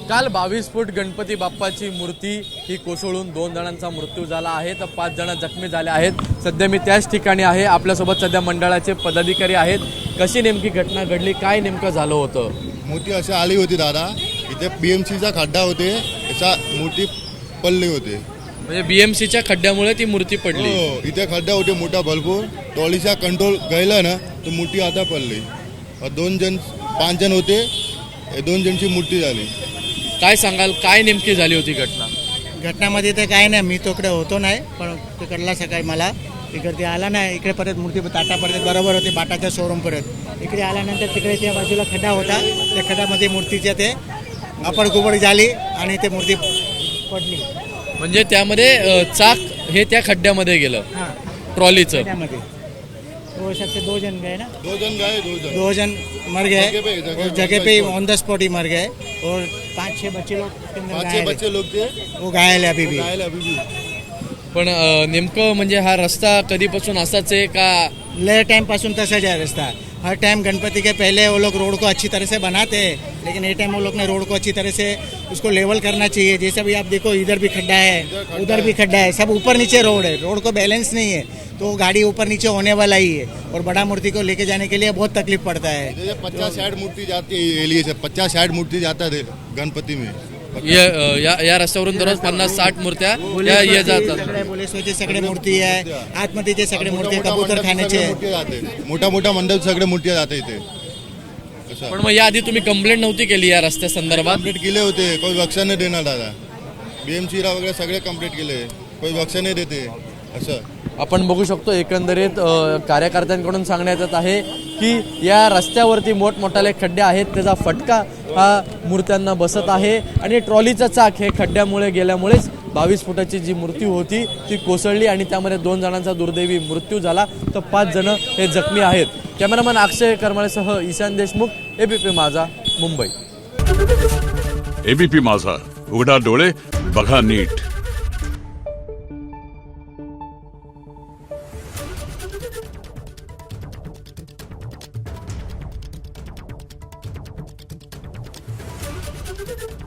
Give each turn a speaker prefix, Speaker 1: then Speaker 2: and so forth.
Speaker 1: काल 22 फूट गणपती बाप्पाची मूर्ती ही कोसळून 2 जणांचा मृत्यू झाला आहे तर 5 जण जखमी झाले आहेत। सध्या मी त्याच ठिकाणी आहे। आपल्यासोबत सध्या मंडळाचे पदाधिकारी आहेत। कशी नेमकी घटना घडली, काय नेमकं झालं होतं?
Speaker 2: मूर्ती अशी आली होती दादा, इथे बीएमसीचा खड्डा होते, याचा मूर्ती पडली होती।
Speaker 1: म्हणजे बीएमसीच्या खड्ड्यामुळे ती मूर्ती पडली?
Speaker 2: हो, इथे खड्डा होते मोठा भरपूर, ट्रॉलीचा कंट्रोल गेला ना तर मूर्ती आता पडली। 5 जण होते, 2 जणची मूर्ती झाली।
Speaker 1: काय सांगाल, काय नेमकी झाली होती घटना?
Speaker 3: घटनामध्ये तर काय नाही, मी तोकडे होतो नाही, पण तिकडला सकाळी मला इकडे आला नाही, इकडे परत मूर्ती ताटापर्यंत बरोबर होती, बाटाच्या शोरूम परत इकडे आल्यानंतर तिकडे त्या बाजूला खड्डा होता, त्या खड्ड्यामध्ये मूर्तीच्या ते आपडकुबड झाली आणि ते मूर्ती पडली।
Speaker 1: म्हणजे त्यामध्ये चाक हे त्या खड्ड्यामध्ये गेलं
Speaker 3: हां,
Speaker 1: ट्रॉलीचं?
Speaker 3: खड्ड्यामध्ये वो सबसे 2 जन गए ना,
Speaker 2: 2 जण गए,
Speaker 3: 2 जन मर गए,
Speaker 2: जगह पे
Speaker 3: जगह पे ऑन द स्पॉट ही मर गए और 5-6 बच्चे लोग उसके अंदर
Speaker 2: 5-6
Speaker 3: घायल
Speaker 2: बच्चे लोग थे,
Speaker 3: है। वो घायल है अभी भी।
Speaker 2: घायल अभी भी।
Speaker 1: पण नेमकं म्हणजे हा रस्ता कधीपासून असाच आहे का?
Speaker 3: ले टाइम पासून तसंच है रास्ता। हर टाइम गणपति के पहले वो लोग रोड को अच्छी तरह से बनाते हैं, लेकिन ये टाइम वो लोग ने रोड को अच्छी तरह से उसको लेवल करना चाहिए। जैसे भी आप देखो, इधर भी खड्डा है, उधर भी खड्डा है, सब ऊपर नीचे रोड है, रोड को बैलेंस नहीं है, तो गाड़ी ऊपर नीचे होने वाला ही है और बड़ा मूर्ति को लेके जाने के लिए बहुत तकलीफ पड़ता है।
Speaker 2: जैसे 50-60 मूर्ति जाती है एरिया से, 50-60 मूर्ति जाता है गणपति में।
Speaker 1: या रस्त्यावरून दररोज 50-60 मूर्त्या या जातात।
Speaker 3: पोलीसचे सगळे मूर्ती आहे, आतमध्येचे सगळे मूर्ती, कबूतर खाण्याचे
Speaker 2: मोठा मोठा मंडप सगळे मूर्त्या जाते इथे।
Speaker 1: पण मग याआधी तुम्ही कंप्लेंट नव्हती केली या रस्त्या संदर्भात?
Speaker 2: कंप्लीट केले होते, कोई बख्शा नाही देणार दादा। बीएमसीला वगैरे सगळे कंप्लीट केले, कोई बख्शा नाही देते असं।
Speaker 1: आपण बघू शकतो एकंदरीत कार्यकर्त्यांकडून सांगण्यात येत आहे की या रस्त्यावरती मोठमोठाले खड्डे आहेत, त्याचा फटका हा मूर्त्यांना बसत आहे आणि ट्रॉलीचं चाक हे खड्ड्यामुळे गेल्यामुळेच 22 फुटाची जी मूर्ती होती ती कोसळली आणि त्यामध्ये 2 जणांचा दुर्दैवी मृत्यू झाला तर 5 जण हे जखमी आहेत। कॅमेरामॅन अक्षय करमाळेसह ईशान देशमुख, एबीपी माझा, मुंबई।
Speaker 4: एबीपी माझा, उघडा डोळे बघा नीट।
Speaker 5: Thank you.